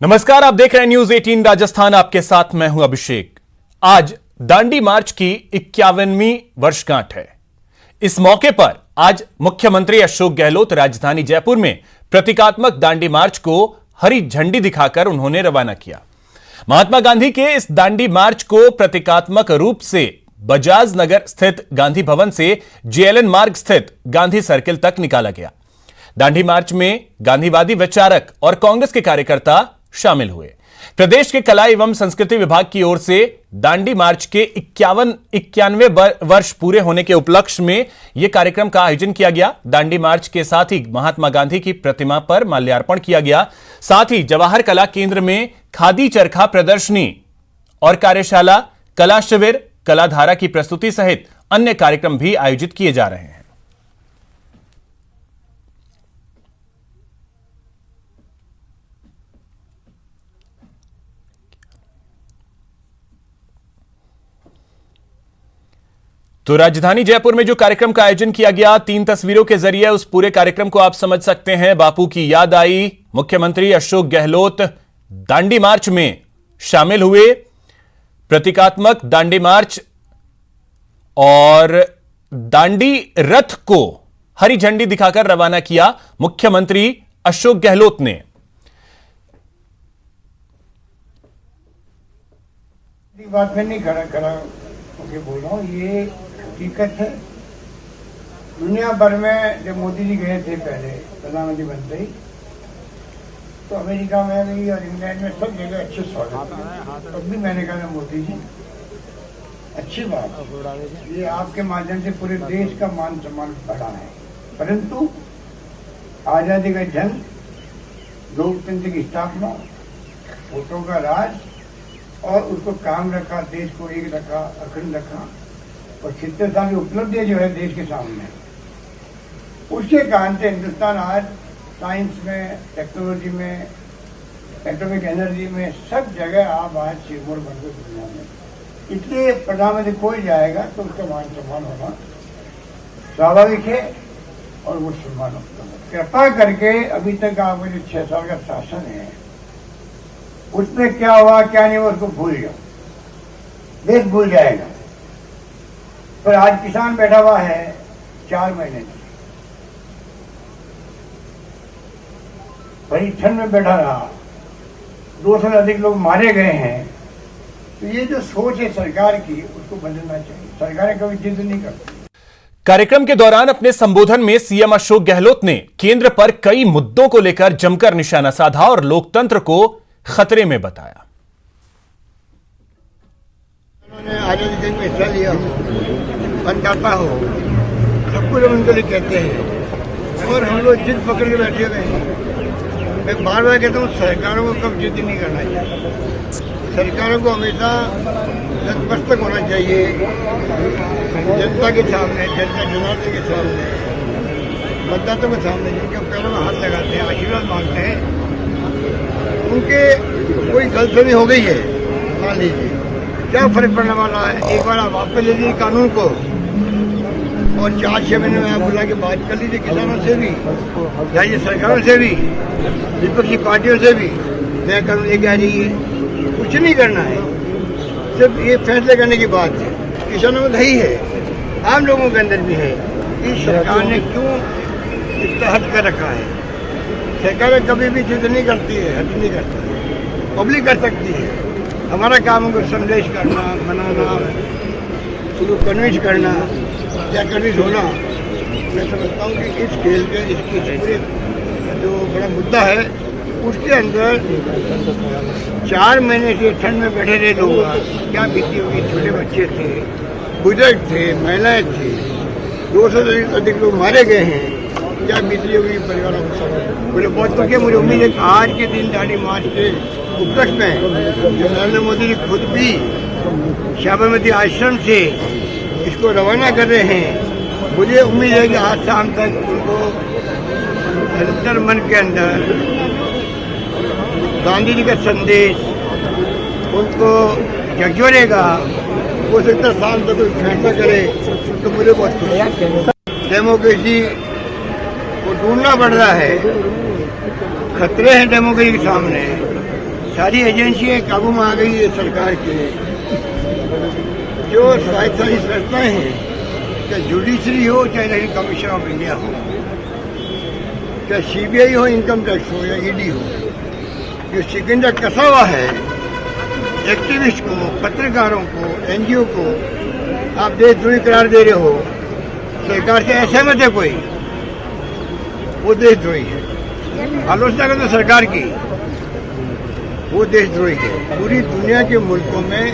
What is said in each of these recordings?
नमस्कार, आप देख रहे हैं न्यूज 18 राजस्थान। आपके साथ मैं हूं अभिषेक। आज दांडी मार्च की 51वीं वर्षगांठ है। इस मौके पर आज मुख्यमंत्री अशोक गहलोत राजधानी जयपुर में प्रतीकात्मक दांडी मार्च को हरी झंडी दिखाकर उन्होंने रवाना किया। महात्मा गांधी के इस दांडी मार्च को प्रतीकात्मक रूप से बजाज नगर स्थित गांधी भवन से जेएलएन मार्ग स्थित गांधी सर्किल तक निकाला गया। दांडी मार्च में गांधीवादी विचारक और कांग्रेस के कार्यकर्ता शामिल हुए। प्रदेश के कला एवं संस्कृति विभाग की ओर से दांडी मार्च के 91वें वर्ष पूरे होने के उपलक्ष्य में यह कार्यक्रम का आयोजन किया गया। दांडी मार्च के साथ ही महात्मा गांधी की प्रतिमा पर माल्यार्पण किया गया। साथ ही जवाहर कला केंद्र में खादी चरखा प्रदर्शनी और कार्यशाला, कला शिविर, कलाधारा की प्रस्तुति सहित अन्य कार्यक्रम भी आयोजित किए जा रहे हैं। तो राजधानी जयपुर में जो कार्यक्रम का आयोजन किया गया, 3 तस्वीरों के जरिए उस पूरे कार्यक्रम को आप समझ सकते हैं। बापू की याद आई। मुख्यमंत्री अशोक गहलोत दांडी मार्च में शामिल हुए। प्रतीकात्मक दांडी मार्च और दांडी रथ को हरी झंडी दिखाकर रवाना किया मुख्यमंत्री अशोक गहलोत ने। बात में नहीं खड़ा बोल रहा हूँ, ये हकीकत है। दुनिया भर में जब मोदी जी गए थे पहले प्रधानमंत्री बनते ही, तो अमेरिका में भी और इंग्लैंड में सब जगह अच्छे स्वागत थे। तब भी मैंने कहा मोदी जी अच्छी बात, ये आपके माध्यम से पूरे देश का मान सम्मान बढ़ा है। परंतु आजादी का जंग, लोकतंत्र की स्थापना, वोटों का राज और उसको काम रखा, देश को एक रखा, अखंड रखा और 76 साल की उपलब्धि जो है देश के सामने, उसके कारण से हिंदुस्तान आज साइंस में, टेक्नोलॉजी में, एटॉमिक एनर्जी में सब जगह आप आज सिरमौर बन गए दुनिया में। इसलिए प्रधानमंत्री कोई जाएगा तो उसका मान सम्मान होना स्वाभाविक है और वो सम्मान होता है। कृपा करके अभी तक आपका जो 6 साल का शासन है उसमें क्या हुआ क्या नहीं हुआ उसको भूल जाओ, देश भूल जाएगा। पर आज किसान बैठा हुआ है 4 महीने से, बड़ी ठंड में बैठा रहा, 200 से अधिक लोग मारे गए हैं। तो ये जो सोच है सरकार की, उसको बदलना चाहिए। सरकारें कभी जिद नहीं करती। कार्यक्रम के दौरान अपने संबोधन में सीएम अशोक गहलोत ने केंद्र पर कई मुद्दों को लेकर जमकर निशाना साधा और लोकतंत्र को खतरे में बताया। उन्होंने आजादी जंग में हिस्सा लिया, बनता हो, सब कुछ उनके लिए कहते हैं और हम लोग जिद पकड़ के बैठे हुए हैं। मैं बार बार कहता हूँ सरकारों को कब जिद नहीं करना चाहिए। सरकारों को हमेशा नतमस्तक होना चाहिए जनता के सामने, जनता जनार्दन के सामने, मतदाताओं के सामने, जिनके पैरों में हाथ लगाते हैं, आशीर्वाद मांगते हैं। उनके कोई गलती हो गई है, मान लीजिए, क्या फर्क पड़ने वाला है। एक बार आप वापस ले लीजिए कानून को और 4-6 महीने में आप बुला के बात कर लीजिए किसानों से भी, राज्य सरकारों से भी, विपक्षी पार्टियों से भी, नया कानून लेके आ जाइए। कुछ नहीं करना है, सिर्फ ये फैसले करने की बात है। किसानों में दही है, आम लोगों के अंदर भी है कि सरकार ने क्यों इतना हद कर रखा है। सरकारें कभी भी जिद नहीं करती है, हद नहीं करती है, पब्लिक कर सकती है। हमारा काम है संदेश करना, मनाना, उसको कन्विंस करना या कन्विंस होना। मैं समझता हूँ कि इस खेल के, इसकी पूरे जो बड़ा मुद्दा है उसके अंदर 4 महीने से ठंड में बैठे रहे लोग, क्या बीती होगी। छोटे बच्चे थे, बुजुर्ग थे, महिलाएं थी, 200 से अधिक लोग मारे गए हैं, क्या बीती होगी परिवारों को। मुझे बहुत दुख है। मुझे उम्मीद है कि आज के दिन दांडी मार्च के उपलक्ष्य में जो नरेंद्र मोदी जी खुद भी साबरमती आश्रम से इसको रवाना कर रहे हैं, मुझे उम्मीद है कि आज शाम तक उनको निरंतर मन के अंदर गांधी जी का संदेश उनको झकझोरेगा। हो सकता है शाम तक कोई फैसला करे तो मुझे बहुत खुशी है। डेमोक्रेसी को ढूंढना पड़ रहा है, खतरे हैं डेमोक्रेसी के सामने। सारी एजेंसियां काबू में आ गई है सरकार के। जो स्वायत्तशासी संस्थाएं हैं, चाहे जुडिशरी हो, चाहे इलेक्शन कमीशन ऑफ इंडिया हो, चाहे सीबीआई हो, इनकम टैक्स हो या ईडी हो, जो सिकंदर कसा हुआ है एक्टिविस्ट को, पत्रकारों को, एनजीओ को आप देशद्रोही करार दे रहे हो, सरकार से असहमत है कोई, वो देशद्रोही है। आलोचना करें तो सरकार की, वो देशद्रोही है। पूरी दुनिया के मुल्कों में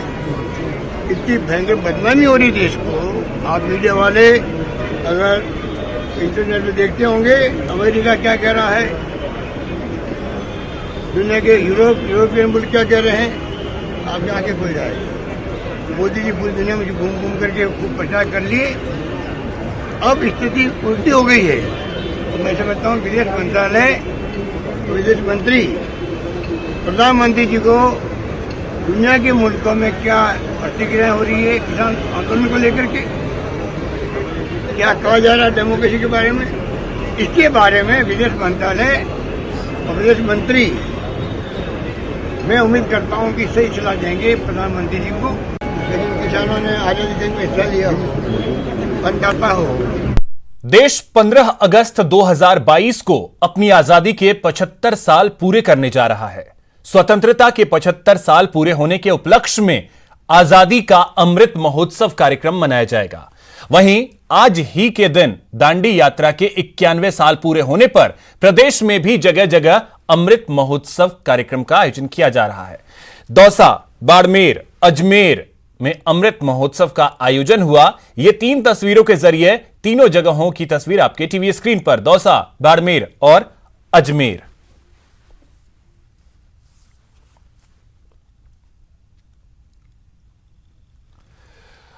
इतनी भयंकर बदनामी हो रही देश को। आप मीडिया वाले अगर इंटरनेट में देखते होंगे अमेरिका क्या कह रहा है, दुनिया के यूरोपियन मुल्क क्या कह रहे हैं, आप यहाँ के कोई राय। मोदी जी पूरी दुनिया में घूम घूम करके खूब प्रचार कर लिए, अब स्थिति उल्टी हो गई है। तो मैं समझता हूँ विदेश मंत्रालय, विदेश मंत्री, प्रधानमंत्री जी को दुनिया के मुल्कों में क्या प्रतिक्रिया हो रही है किसान आंदोलन को लेकर के, क्या कहा जा रहा है डेमोक्रेसी के बारे में, इसके बारे में विदेश मंत्रालय और विदेश मंत्री मैं उम्मीद करता हूं कि सही सलाह देंगे प्रधानमंत्री जी को। लेकिन किसानों ने आजादी जंग में हिस्सा लिया, अन्नदाता हो। देश 15 अगस्त 2022 को अपनी आजादी के 75 साल पूरे करने जा रहा है। स्वतंत्रता के 75 साल पूरे होने के उपलक्ष्य में आजादी का अमृत महोत्सव कार्यक्रम मनाया जाएगा। वहीं आज ही के दिन दांडी यात्रा के 91 साल पूरे होने पर प्रदेश में भी जगह जगह अमृत महोत्सव कार्यक्रम का आयोजन किया जा रहा है। दौसा, बाड़मेर, अजमेर में अमृत महोत्सव का आयोजन हुआ। ये 3 तस्वीरों के जरिए तीनों जगहों की तस्वीर आपके टीवी स्क्रीन पर, दौसा, बाड़मेर और अजमेर।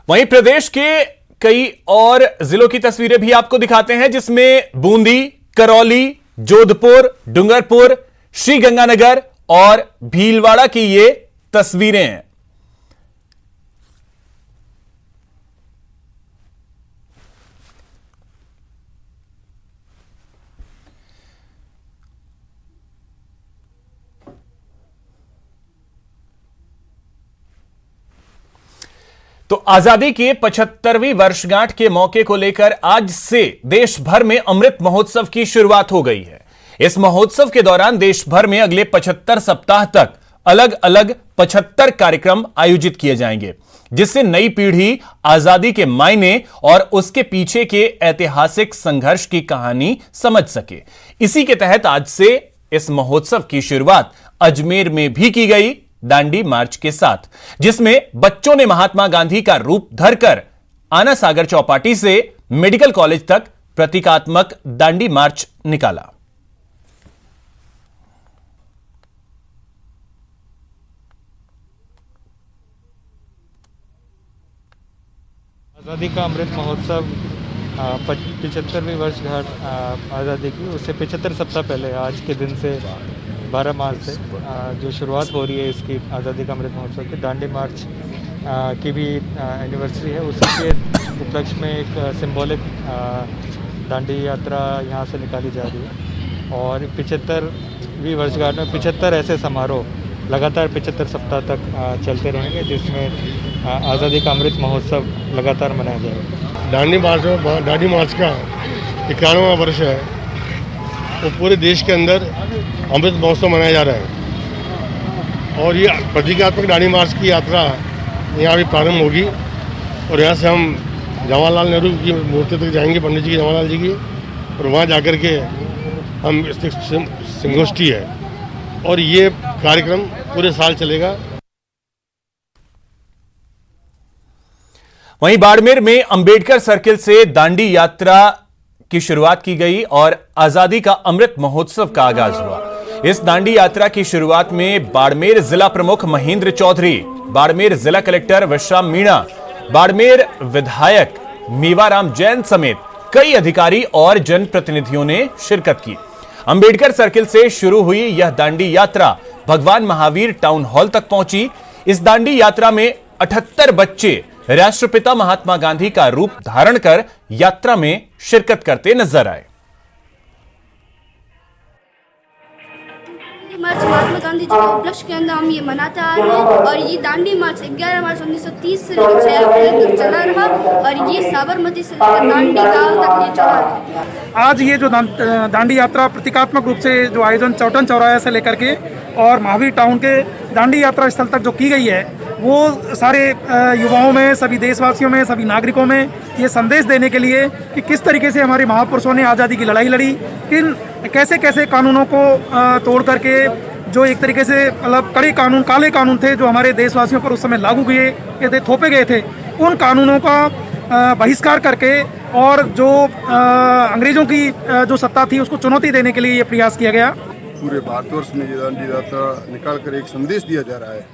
वहीं प्रदेश के कई और जिलों की तस्वीरें भी आपको दिखाते हैं, जिसमें बूंदी, करौली, जोधपुर, डूंगरपुर, श्रीगंगानगर और भीलवाड़ा की ये तस्वीरें हैं। तो आजादी के 75वीं वर्षगांठ के मौके को लेकर आज से देश भर में अमृत महोत्सव की शुरुआत हो गई है। इस महोत्सव के दौरान देश भर में अगले 75 सप्ताह तक अलग अलग 75 कार्यक्रम आयोजित किए जाएंगे, जिससे नई पीढ़ी आजादी के मायने और उसके पीछे के ऐतिहासिक संघर्ष की कहानी समझ सके। इसी के तहत आज से इस महोत्सव की शुरुआत अजमेर में भी की गई दांडी मार्च के साथ, जिसमें बच्चों ने महात्मा गांधी का रूप धरकर आना सागर चौपाटी से मेडिकल कॉलेज तक प्रतीकात्मक दांडी मार्च निकाला। आज़ादी का अमृत महोत्सव 75वीं वर्षगांठ आज़ादी की, उससे 75 सप्ताह पहले आज के दिन से 12 मार्च से जो शुरुआत हो रही है इसकी आज़ादी का अमृत महोत्सव की, दांडी मार्च की भी एनिवर्सरी है। उसी के उपलक्ष्य में एक सिंबॉलिक दांडी यात्रा यहाँ से निकाली जा रही है और 75वीं वर्षगांठ में 75 ऐसे समारोह लगातार 75 सप्ताह तक चलते रहेंगे, जिसमें आज़ादी का अमृत महोत्सव लगातार मनाया जाएगा। दांडी मार्च का 91वां वर्ष है, वो पूरे देश के अंदर अमृत महोत्सव मनाया जा रहा है और ये प्रतीकात्मक दांडी मार्च की यात्रा यहाँ भी प्रारंभ होगी और यहाँ से हम जवाहरलाल नेहरू की मूर्ति तक जाएंगे, पंडित जी की, जवाहरलाल जी की, और वहाँ जाकर के हम संगोष्ठी है और ये कार्यक्रम पूरे साल चलेगा। वहीं बाड़मेर में अंबेडकर सर्किल से दांडी यात्रा की शुरुआत की गई और आजादी का अमृत महोत्सव का आगाज हुआ। इस दांडी यात्रा की शुरुआत में बाड़मेर जिला प्रमुख महेंद्र चौधरी, बाड़मेर जिला कलेक्टर विश्राम मीणा, बाड़मेर विधायक मेवाराम जैन समेत कई अधिकारी और जनप्रतिनिधियों ने शिरकत की। अंबेडकर सर्किल से शुरू हुई यह दांडी यात्रा भगवान महावीर टाउन हॉल तक पहुंची। इस दांडी यात्रा में 78 बच्चे राष्ट्रपिता महात्मा गांधी का रूप धारण कर यात्रा में शिरकत करते नजर आए। दांडी मार्च महात्मा गांधी जी के उपलक्ष्य के अंदर हम ये मनाते आ रहे हैं और ये दांडी मार्च 11 मार्च 1930 से लेकर 6 अप्रैल तक चला रहा और ये साबरमती से लेकर दांडी गांव तक ये चला रहा। आज ये जो दांडी यात्रा प्रतीकात्मक रूप से जो आयोजन चौटन चौराहे से लेकर के और महावीर टाउन के दांडी यात्रा स्थल तक जो की गई है, वो सारे युवाओं में, सभी देशवासियों में, सभी नागरिकों में ये संदेश देने के लिए कि किस तरीके से हमारे महापुरुषों ने आज़ादी की लड़ाई लड़ी, किन कैसे कैसे कानूनों को तोड़ करके, जो एक तरीके से मतलब कड़े कानून, काले कानून थे जो हमारे देशवासियों पर उस समय लागू किए थे, थोपे गए थे, उन कानूनों का बहिष्कार करके और जो अंग्रेज़ों की जो सत्ता थी उसको चुनौती देने के लिए ये प्रयास किया गया। पूरे भारतवर्ष में ये दांडी यात्रा निकाल कर एक संदेश दिया जा रहा है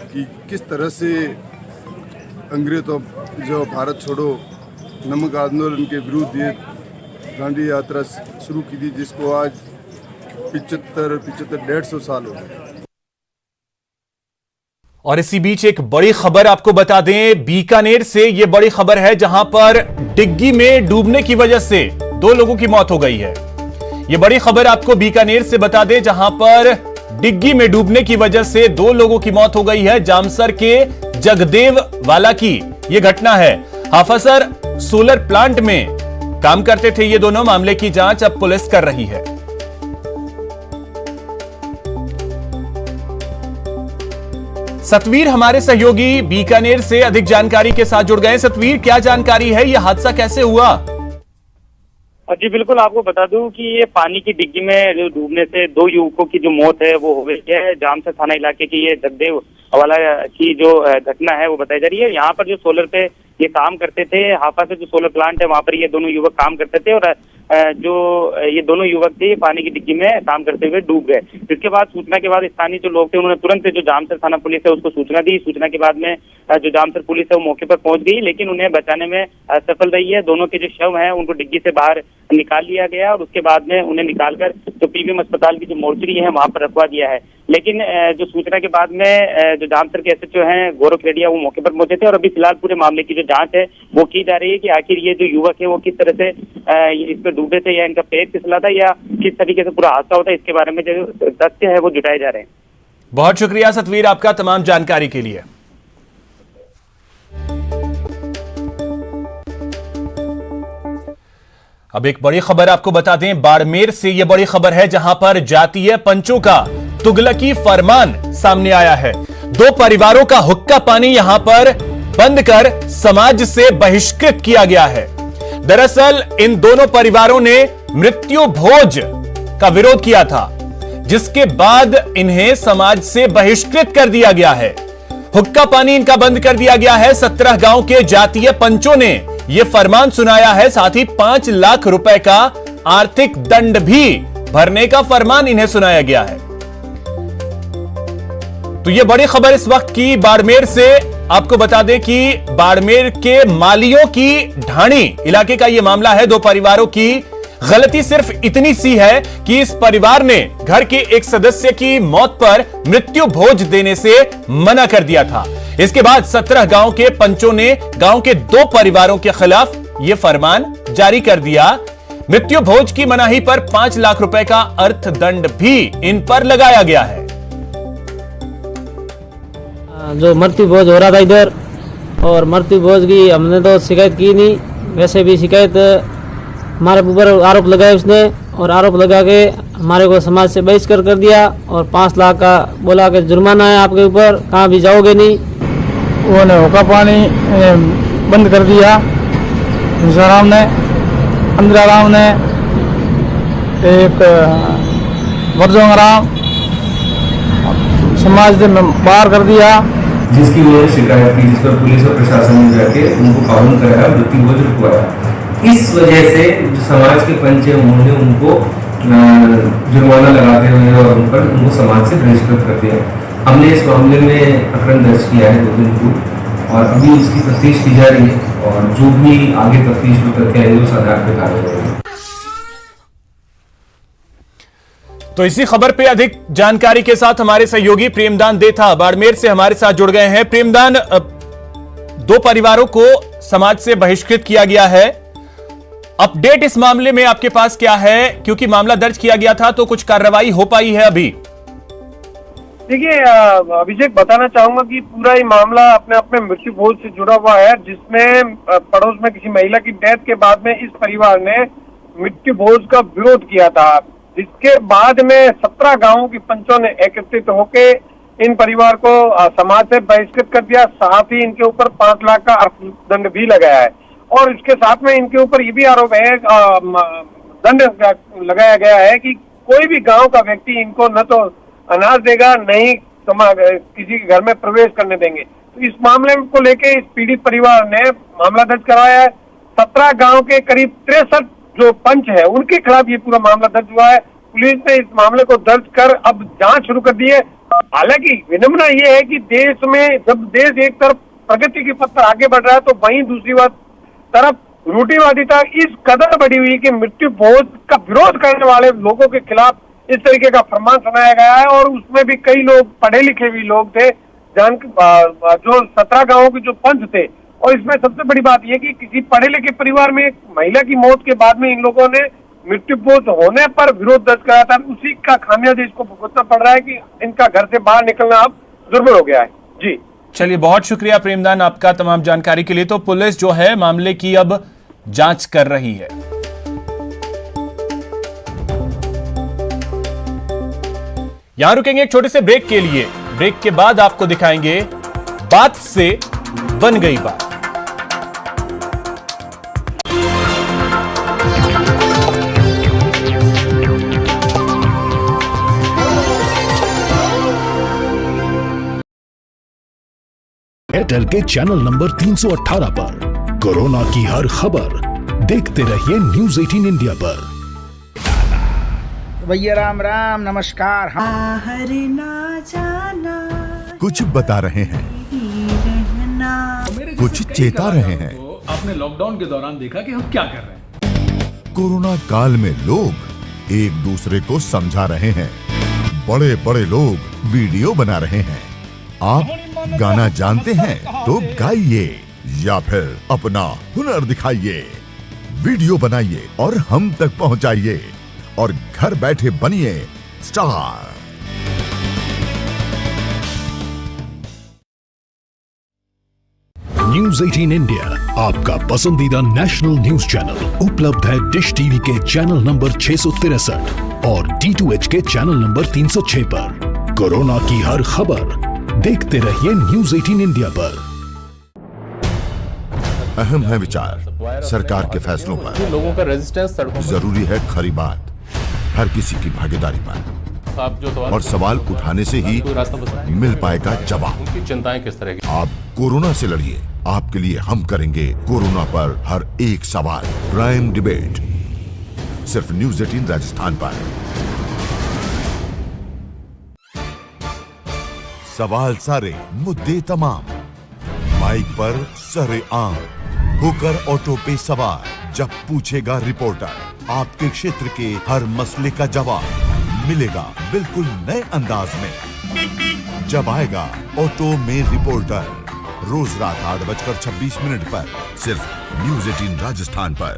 कि किस तरह से अंग्रेजों जो भारत छोड़ो नमक आंदोलन के विरुद्ध ये दांडी यात्रा शुरू की थी, जिसको आज 150 साल हो गए। और इसी बीच एक बड़ी खबर आपको बता दें, बीकानेर से यह बड़ी खबर है जहां पर डिग्गी में डूबने की वजह से 2 लोगों की मौत हो गई है। यह बड़ी खबर आपको बीकानेर से बता दें जहां पर डिग्गी में डूबने की वजह से 2 लोगों की मौत हो गई है। जामसर के जगदेव वाला की यह घटना है। हाफासर सोलर प्लांट में काम करते थे ये दोनों। मामले की जांच अब पुलिस कर रही है। सतवीर हमारे सहयोगी बीकानेर से अधिक जानकारी के साथ जुड़ गए। सतवीर, क्या जानकारी है, यह हादसा कैसे हुआ? जी बिल्कुल, आपको बता दूं कि ये पानी की डिग्गी में डूबने से 2 युवकों की जो मौत है वो हो गई है। जामसर थाना इलाके की ये जगदेव वाला की जो घटना है वो बताई जा रही है। यहाँ पर जो सोलर पे ये काम करते थे, हाफा से जो सोलर प्लांट है वहाँ पर ये दोनों युवक काम करते थे और जो ये दोनों युवक थे पानी की डिग्गी में काम करते हुए डूब गए। जिसके बाद सूचना के बाद स्थानीय जो लोग थे उन्होंने तुरंत जो जामसर थाना पुलिस है उसको सूचना दी। सूचना के बाद में जो जामसर पुलिस है वो मौके पर पहुंच गई, लेकिन उन्हें बचाने में असफल रही है। दोनों के जो शव हैं उनको डिग्गी से बाहर निकाल लिया गया और उसके बाद में उन्हें निकालकर जो पीवीएम अस्पताल की जो मोर्चरी है वहां पर रखवा दिया है। लेकिन जो सूचना के बाद में जो जामसर के एसएचओ हैं गौरव रेडिया वो मौके पर पहुंचे थे और अभी फिलहाल पूरे मामले की जो जांच है वो की जा रही है कि आखिर ये जो युवक है वो किस तरह से इस पर डूबे थे या इनका पैर फिसला था या किस तरीके से पूरा हादसा होता है, इसके बारे में जो तथ्य है वो जुटाए जा रहे हैं। बहुत शुक्रिया सतवीर आपका तमाम जानकारी के लिए। अब एक बड़ी खबर आपको बता दें, बाड़मेर से यह बड़ी खबर है जहां पर जातीय पंचों का तुगलकी फरमान सामने आया है। 2 परिवारों का हुक्का पानी यहां पर बंद कर समाज से बहिष्कृत किया गया है। दरअसल इन दोनों परिवारों ने मृत्यु भोज का विरोध किया था, जिसके बाद इन्हें समाज से बहिष्कृत कर दिया गया है। हुक्का पानी इनका बंद कर दिया गया है। 17 गांव के जातीय पंचों ने यह फरमान सुनाया है। साथ ही 5 लाख रुपए का आर्थिक दंड भी भरने का फरमान इन्हें सुनाया गया है। तो यह बड़ी खबर इस वक्त की बाड़मेर से। आपको बता दें कि बाड़मेर के मालियों की ढाणी इलाके का यह मामला है। 2 परिवारों की गलती सिर्फ इतनी सी है कि इस परिवार ने घर के एक सदस्य की मौत पर मृत्यु भोज देने से मना कर दिया था। इसके बाद 17 गांव के पंचों ने गांव के 2 परिवारों के खिलाफ यह फरमान जारी कर दिया। मृत्यु भोज की मनाही पर 5 लाख रुपए का अर्थदंड भी इन पर लगाया गया है। जो मृत्यु भोज हो रहा था इधर, और मृत्यु भोज की हमने तो शिकायत की नहीं, वैसे भी शिकायत हमारे ऊपर आरोप लगाया उसने और आरोप लगा के हमारे को समाज से बहिष्कार कर दिया और 5 लाख का बोला कि जुर्माना है आपके ऊपर, कहाँ भी जाओगे नहीं। उन्होंने हुक्का पानी बंद कर दिया। मिजोराम ने, अंद्राराम ने, एक वर्जोंगराम समाज से बाहर कर दिया, जिसकी उन्होंने शिकायत की, जिस पर पुलिस और प्रशासन ने जाके उनको कानून कराया, मृत्यु भोज रुकवाया। इस वजह से जो समाज के पंच हैं उन्होंने उनको जुर्माना लगाते हुए और उनको समाज से बहिष्कृत कर दिया। हमने इस मामले में प्रकरण दर्ज किया है 2 दिन पूर्व और अभी उसकी तफ्तीश की जा रही है और जो भी आगे तफ्तीश में करके आएंगे उस आधार पर कार्रवाई होगी। तो इसी खबर पे अधिक जानकारी के साथ हमारे सहयोगी प्रेमदान देथा बाड़मेर से हमारे साथ जुड़ गए हैं। प्रेमदान, 2 परिवारों को समाज से बहिष्कृत किया गया है। अपडेट इस मामले में आपके पास क्या है, क्योंकि मामला दर्ज किया गया था तो कुछ कार्रवाई हो पाई है अभी? देखिए अभिषेक, बताना चाहूंगा कि पूरा ये मामला अपने आप में मृत्यु भोज से जुड़ा हुआ है, जिसमें पड़ोस में किसी महिला की डेथ के बाद में इस परिवार ने मृत्यु भोज का विरोध किया था, जिसके बाद में 17 गांवों के पंचों ने एकत्रित होके इन परिवार को समाज से बहिष्कृत कर दिया। साथ ही इनके ऊपर 5 लाख का अर्थदंड भी लगाया है और इसके साथ में इनके ऊपर ये भी आरोप है, दंड लगाया गया है कि कोई भी गांव का व्यक्ति इनको न तो अनाज देगा, नहीं किसी के घर में प्रवेश करने देंगे। तो इस मामले को लेके इस पीड़ित परिवार ने मामला दर्ज कराया है। 17 गांव के करीब 63 जो पंच है उनके खिलाफ ये पूरा मामला दर्ज हुआ है। पुलिस ने इस मामले को दर्ज कर अब जांच शुरू कर दी है। हालांकि विडंबना ये है कि देश में जब देश एक तरफ प्रगति के पथ पर आगे बढ़ रहा है तो वहीं दूसरी तरफ रूढ़िवादिता इस कदर बढ़ी हुई कि मृत्यु भोज का विरोध करने वाले लोगों के खिलाफ इस तरीके का फरमान सुनाया गया है। और उसमें भी कई लोग पढ़े लिखे भी लोग थे, जो 17 गांवों के जो पंच थे। और इसमें सबसे बड़ी बात यह कि किसी पढ़े लिखे परिवार में एक महिला की मौत के बाद में इन लोगों ने मृत्यु भोज होने पर विरोध दर्ज कराया था। उसी का खामियाजा इसको भुगतना पड़ रहा है कि इनका घर से बाहर निकलना अब दुर्भर हो गया है। जी चलिए, बहुत शुक्रिया प्रेमदान आपका तमाम जानकारी के लिए। तो पुलिस जो है मामले की अब जांच कर रही है। यहां रुकेंगे एक छोटे से ब्रेक के लिए। ब्रेक के बाद आपको दिखाएंगे बात से बन गई बात। एयरटेल के चैनल नंबर 318 पर कोरोना की हर खबर देखते रहिए न्यूज़ 18 इंडिया पर। भैया राम राम, नमस्कार। ना जाना कुछ बता रहे हैं, कुछ चेता रहे हैं। आपने लॉकडाउन के दौरान देखा कि हम क्या कर रहे हैं। कोरोना काल में लोग एक दूसरे को समझा रहे हैं, बड़े बड़े लोग वीडियो बना रहे हैं। आप गाना जानते हैं तो गाइए या फिर अपना हुनर दिखाइए, वीडियो बनाइए और हम तक पहुंचाइए और घर बैठे बनिए स्टार। न्यूज़ 18 इंडिया आपका पसंदीदा नेशनल न्यूज चैनल उपलब्ध है डिश टीवी के चैनल नंबर 663 और D2H के चैनल नंबर 306 पर। कोरोना की हर खबर देखते रहिए न्यूज़ 18 इंडिया पर। अहम है विचार सरकार के फैसलों पर, लोगों का रेजिस्टेंस जरूरी है खरी बात हर किसी की भागीदारी पर, और सवाल उठाने से ही मिल पाएगा जवाब। उनकी चिंताएं किस तरह की? आप कोरोना से लड़िए, आपके लिए हम करेंगे कोरोना पर हर एक सवाल। प्राइम डिबेट सिर्फ न्यूज़ 18 राजस्थान पर। सवाल सारे, मुद्दे तमाम, माइक पर सरे आम, होकर ऑटो पे सवार। जब पूछेगा रिपोर्टर आपके क्षेत्र के हर मसले का जवाब मिलेगा बिल्कुल नए अंदाज में। जब आएगा ऑटो में रिपोर्टर, रोज रात 8:26 पर सिर्फ न्यूज़ 18 राजस्थान पर।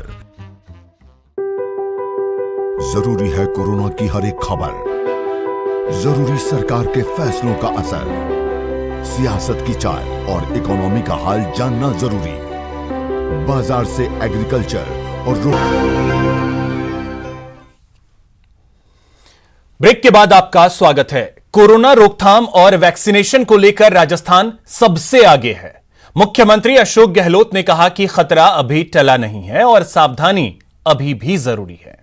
जरूरी है कोरोना की हर एक खबर, जरूरी सरकार के फैसलों का असर, सियासत की चाल और इकोनॉमी का हाल जानना जरूरी, बाजार से एग्रीकल्चर और ब्रेक के बाद आपका स्वागत है। कोरोना रोकथाम और वैक्सीनेशन को लेकर राजस्थान सबसे आगे है। मुख्यमंत्री अशोक गहलोत ने कहा कि खतरा अभी टला नहीं है और सावधानी अभी भी जरूरी है।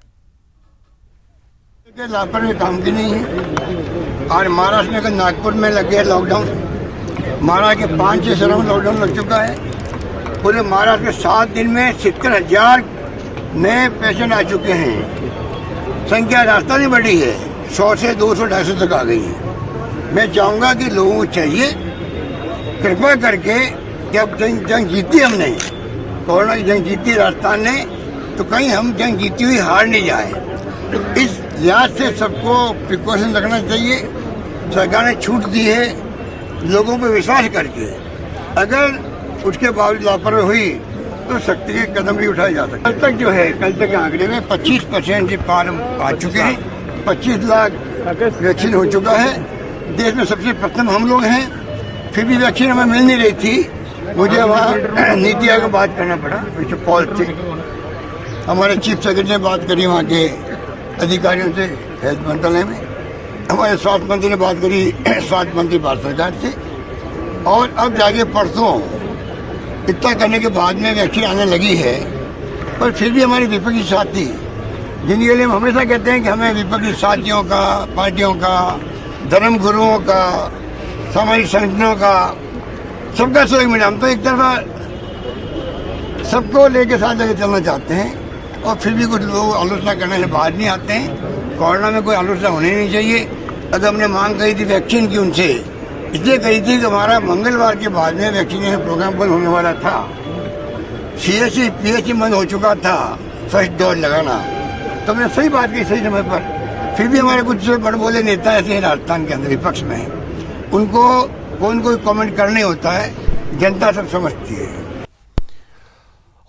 लापरवाही काम की नहीं है। आज महाराष्ट्र में नागपुर में लग गया लॉकडाउन, महाराष्ट्र के 5-6 शहरों में लॉकडाउन लग चुका है। पूरे महाराष्ट्र में 7 दिन में 70,000 नए पेशेंट आ चुके हैं। संख्या रास्ता नहीं बढ़ी है, 100 से 200-250 तक आ गई है। मैं चाहूँगा कि लोगों को चाहिए कृपा करके, जब जंग जीती हमने, कोरोना की जंग जीती राजस्थान ने, तो कहीं हम जंग जीती हुई हार नहीं जाए। इस लिहाज से सबको प्रिकॉशन रखना चाहिए। सरकार ने छूट दी है लोगों पर विश्वास करके, अगर उसके बावजूद लापरवाही हुई तो सख्ती के कदम भी उठाए जा सकते। कल तक जो है, कल तक के आंकड़े में 25% के पार आ चुके हैं। 25 लाख वैक्सीन हो चुका है। देश में सबसे प्रथम हम लोग हैं, फिर भी वैक्सीन हमें मिल नहीं रही थी। मुझे वहाँ नीति आयोग में बात करना पड़ा, मिस्टर पॉल थे, हमारे चीफ सेक्रेटरी ने बात करी वहाँ के अधिकारियों से हेल्थ मंत्रालय में, हमारे स्वास्थ्य मंत्री ने बात करी स्वास्थ्य मंत्री भारत सरकार से, और अब जाके परसों इतना करने के बाद में वैक्सीन आने लगी है। पर फिर भी हमारे विपक्षी साथी, जिनके लिए हम हमेशा कहते हैं कि हमें विपक्षी साथियों का, पार्टियों का, धर्म गुरुओं का, सामाजिक संगठनों का, सबका सहयोग मिला। हम तो एक तरफा सबको लेके साथ लेके चलना चाहते हैं, और फिर भी कुछ लोग आलोचना करने से बाहर नहीं आते हैं। कोरोना में कोई आलोचना होनी नहीं चाहिए। अगर हमने मांग करी थी वैक्सीन की उनसे, इसलिए कही थी कि हमारा मंगलवार के बाद में वैक्सीनेशन प्रोग्राम बंद होने वाला था, CSC PHC बंद हो चुका था फर्स्ट डोज लगाना, तो हमने सही बात की सही समय पर। फिर भी हमारे कुछ बड़े बोले नेता ऐसे हैं राजस्थान के अंदर विपक्ष में, उनको कोई कमेंट करना ही होता है, जनता सब समझती है।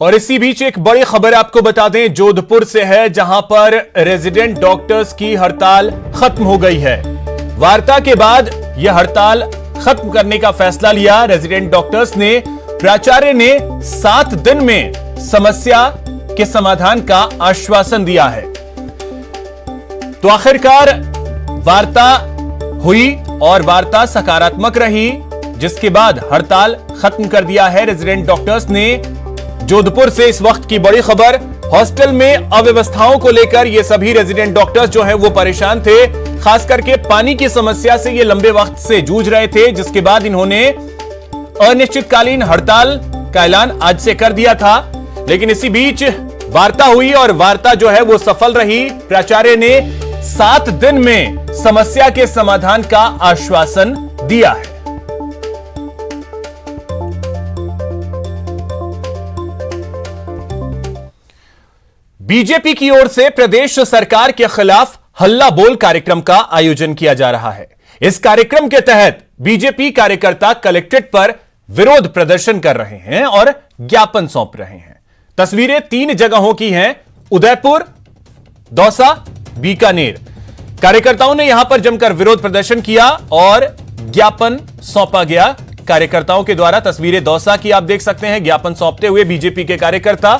और इसी बीच एक बड़ी खबर आपको बता दें, जोधपुर से है, जहां पर रेजिडेंट डॉक्टर्स की हड़ताल खत्म हो गई है। वार्ता के बाद यह हड़ताल खत्म करने का फैसला लिया रेजिडेंट डॉक्टर्स ने। प्राचार्य ने 7 दिन में समस्या के समाधान का आश्वासन दिया है। तो आखिरकार वार्ता हुई और वार्ता सकारात्मक रही, जिसके बाद हड़ताल खत्म कर दिया है रेजिडेंट डॉक्टर्स ने। जोधपुर से इस वक्त की बड़ी खबर, हॉस्टल में अव्यवस्थाओं को लेकर ये सभी रेजिडेंट डॉक्टर्स जो है वो परेशान थे, खास करके पानी की समस्या से ये लंबे वक्त से जूझ रहे थे, जिसके बाद इन्होंने अनिश्चितकालीन हड़ताल का ऐलान आज से कर दिया था। लेकिन इसी बीच वार्ता हुई और वार्ता जो है वो सफल रही। प्राचार्य ने 7 दिन में समस्या के समाधान का आश्वासन दिया है। बीजेपी की ओर से प्रदेश सरकार के खिलाफ हल्ला बोल कार्यक्रम का आयोजन किया जा रहा है। इस कार्यक्रम के तहत बीजेपी कार्यकर्ता कलेक्ट्रेट पर विरोध प्रदर्शन कर रहे हैं और ज्ञापन सौंप रहे हैं। तस्वीरें 3 जगहों की हैं, उदयपुर, दौसा, बीकानेर। कार्यकर्ताओं ने यहां पर जमकर विरोध प्रदर्शन किया और ज्ञापन सौंपा गया कार्यकर्ताओं के द्वारा। तस्वीरें दौसा की आप देख सकते हैं, ज्ञापन सौंपते हुए बीजेपी के कार्यकर्ता।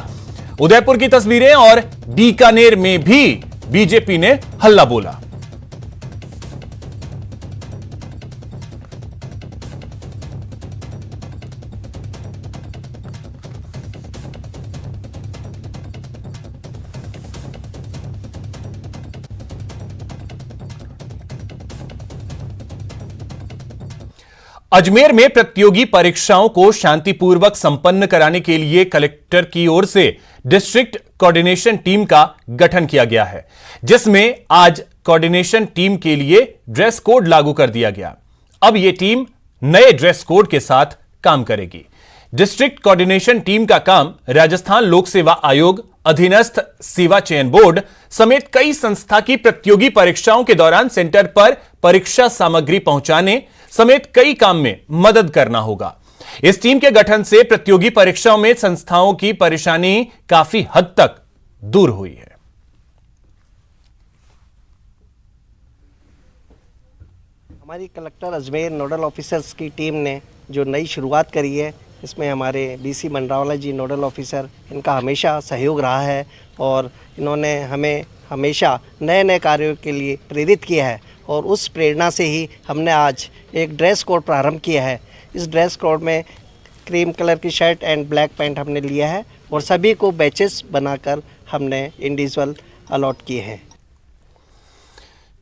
उदयपुर की तस्वीरें और बीकानेर में भी बीजेपी ने हल्ला बोला। अजमेर में प्रतियोगी परीक्षाओं को शांतिपूर्वक संपन्न कराने के लिए कलेक्टर की ओर से डिस्ट्रिक्ट कोऑर्डिनेशन टीम का गठन किया गया है, जिसमें आज कोऑर्डिनेशन टीम के लिए ड्रेस कोड लागू कर दिया गया। अब यह टीम नए ड्रेस कोड के साथ काम करेगी। डिस्ट्रिक्ट कोऑर्डिनेशन टीम का काम राजस्थान लोक सेवा आयोग, अधीनस्थ सेवा चयन बोर्ड समेत कई संस्था की प्रतियोगी परीक्षाओं के दौरान सेंटर पर परीक्षा सामग्री पहुंचाने समेत कई काम में मदद करना होगा। इस टीम के गठन से प्रतियोगी परीक्षाओं में संस्थाओं की परेशानी काफी हद तक दूर हुई है। हमारी कलेक्टर अजमेर नोडल ऑफिसर्स की टीम ने जो नई शुरुआत करी है, इसमें हमारे BC मंडरावाला जी नोडल ऑफिसर, इनका हमेशा सहयोग रहा है और इन्होंने हमें हमेशा नए नए कार्यों के लिए प्रेरित किया है और उस प्रेरणा से ही हमने आज एक ड्रेस कोड प्रारंभ किया है। इस ड्रेस कोड में क्रीम कलर की शर्ट एंड ब्लैक पैंट हमने लिया है और सभी को बैचेस बनाकर हमने इंडिविजुअल अलॉट किए हैं।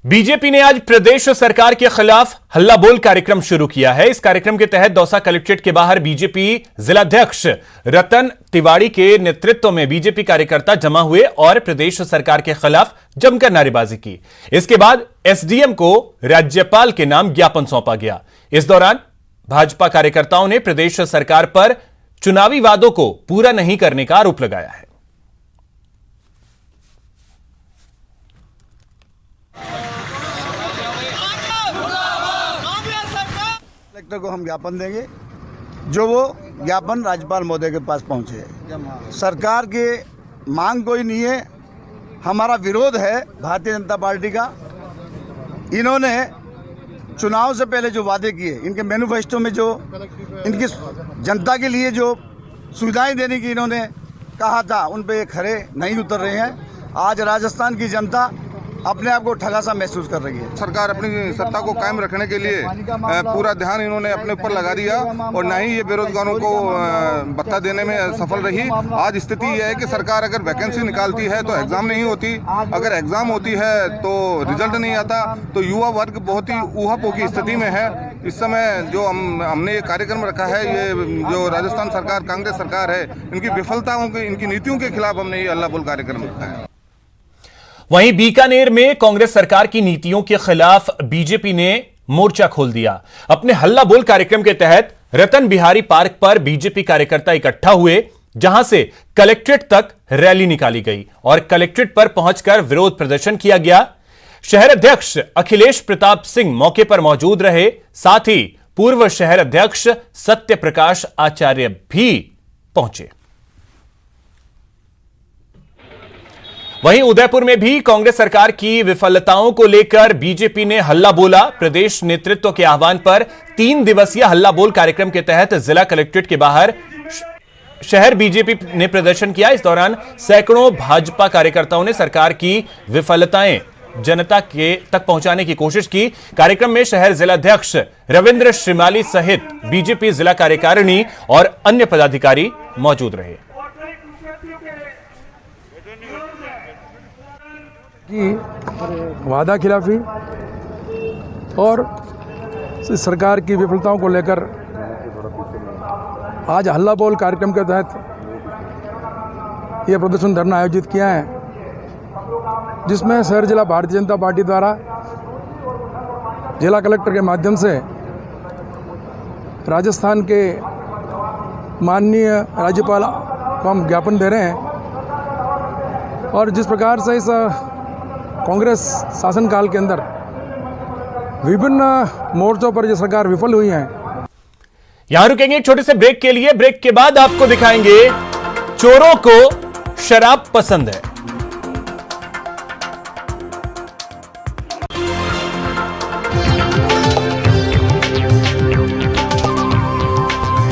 बीजेपी ने आज प्रदेश सरकार के खिलाफ हल्ला बोल कार्यक्रम शुरू किया है। इस कार्यक्रम के तहत दौसा कलेक्ट्रेट के बाहर बीजेपी जिलाध्यक्ष रतन तिवाड़ी के नेतृत्व में बीजेपी कार्यकर्ता जमा हुए और प्रदेश सरकार के खिलाफ जमकर नारेबाजी की। इसके बाद SDM को राज्यपाल के नाम ज्ञापन सौंपा गया। इस दौरान भाजपा कार्यकर्ताओं ने प्रदेश सरकार पर चुनावी वादों को पूरा नहीं करने का आरोप लगाया है। कलेक्टर को हम ज्ञापन देंगे, जो वो ज्ञापन राज्यपाल महोदय के पास पहुंचे। सरकार की मांग कोई नहीं है, हमारा विरोध है भारतीय जनता पार्टी का। इन्होंने चुनाव से पहले जो वादे किए, इनके मैनिफेस्टो में जो इनकी जनता के लिए जो सुविधाएं देने की इन्होंने कहा था, उन पे खरे नहीं उतर रहे हैं। आज राजस्थान की जनता अपने आप को ठगा सा महसूस कर रही है। सरकार अपनी सत्ता को कायम रखने के लिए पूरा ध्यान इन्होंने अपने ऊपर लगा दिया और ना ही ये बेरोजगारों को भत्ता देने में सफल रही। आज स्थिति यह है कि सरकार अगर वैकेंसी निकालती है तो एग्जाम नहीं होती, अगर एग्जाम होती है तो रिजल्ट नहीं आता, तो युवा वर्ग बहुत ही ऊहापोह की स्थिति में है। इस समय जो हमने ये कार्यक्रम रखा है, ये जो राजस्थान सरकार कांग्रेस सरकार है, इनकी विफलताओं के, इनकी नीतियों के खिलाफ हमने ये अल्लाह बोल कार्यक्रम रखा है। वहीं बीकानेर में कांग्रेस सरकार की नीतियों के खिलाफ बीजेपी ने मोर्चा खोल दिया। अपने हल्ला बोल कार्यक्रम के तहत रतन बिहारी पार्क पर बीजेपी कार्यकर्ता इकट्ठा हुए, जहां से कलेक्ट्रेट तक रैली निकाली गई और कलेक्ट्रेट पर पहुंचकर विरोध प्रदर्शन किया गया। शहर अध्यक्ष अखिलेश प्रताप सिंह मौके पर मौजूद रहे, साथ ही पूर्व शहर अध्यक्ष सत्य प्रकाश आचार्य भी पहुंचे। वहीं उदयपुर में भी कांग्रेस सरकार की विफलताओं को लेकर बीजेपी ने हल्ला बोला। प्रदेश नेतृत्व के आह्वान पर 3 दिवसीय हल्ला बोल कार्यक्रम के तहत जिला कलेक्ट्रेट के बाहर शहर बीजेपी ने प्रदर्शन किया। इस दौरान सैकड़ों भाजपा कार्यकर्ताओं ने सरकार की विफलताएं जनता के तक पहुंचाने की कोशिश की। कार्यक्रम में शहर जिलाध्यक्ष रविंद्र श्रीमाली सहित बीजेपी जिला कार्यकारिणी और अन्य पदाधिकारी मौजूद रहे। की वादा खिलाफी और सरकार की विफलताओं को लेकर आज हल्ला बोल कार्यक्रम के तहत यह प्रदर्शन धरना आयोजित किया है, जिसमें शहर जिला भारतीय जनता पार्टी द्वारा जिला कलेक्टर के माध्यम से राजस्थान के माननीय राज्यपाल को हम ज्ञापन दे रहे हैं। और जिस प्रकार से इस कांग्रेस शासनकाल के अंदर विभिन्न मोर्चों पर जो सरकार विफल हुई है। यहां रुकेंगे एक छोटे से ब्रेक के लिए। ब्रेक के बाद आपको दिखाएंगे चोरों को शराब पसंद है।